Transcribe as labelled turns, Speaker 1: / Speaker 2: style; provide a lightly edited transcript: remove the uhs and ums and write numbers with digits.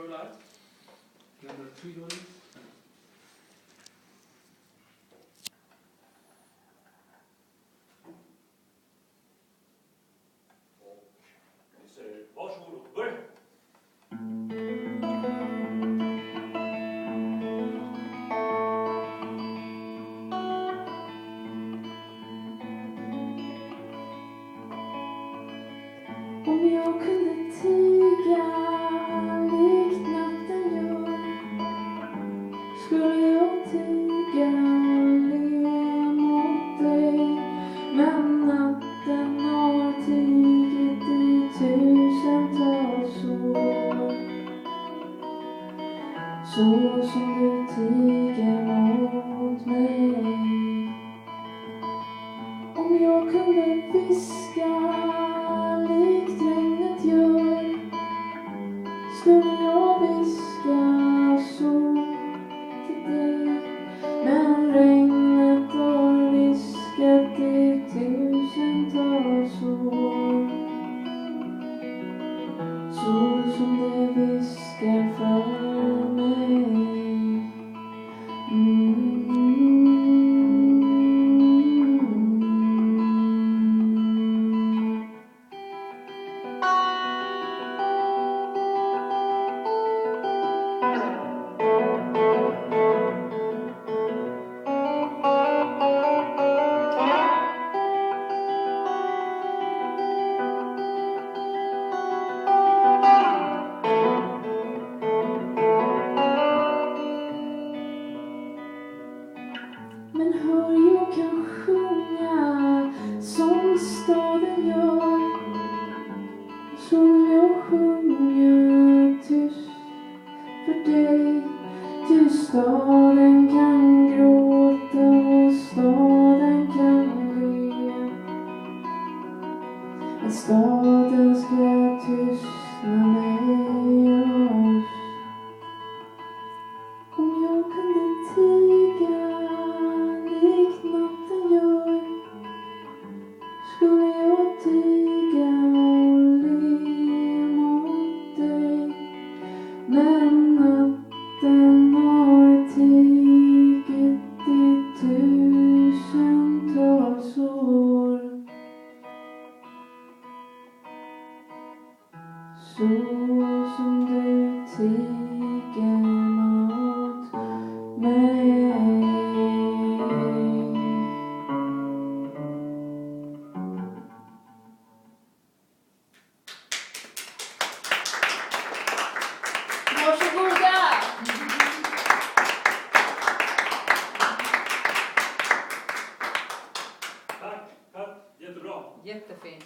Speaker 1: rullar. Number 3 rolling.
Speaker 2: Vi säger varsågod och börja.
Speaker 3: Om jag kunde tiga likt natten gör, skulle jag tiga och le mot dig. Men natten har tigit i tusentals år, så som du tiger mot mig. Om jag kunde viska likt regnet gör, skulle jag viska så till dig. Men regnet har viskat i tusentals år, så som det viskar för mig. Men hör, jag kan sjunga som staden gör, så vill jag sjunga tyst för dig. Ty staden kan gråta och staden kan le, men staden ska tystna med oss. Om jag kunde tiga likt natten gör, skulle jag tiga och le mot dig. Men natten har tigit i tusentals år, så som du tiger mot mig.
Speaker 4: Varsågoda!
Speaker 2: Tack, jättebra.
Speaker 4: Jättefint.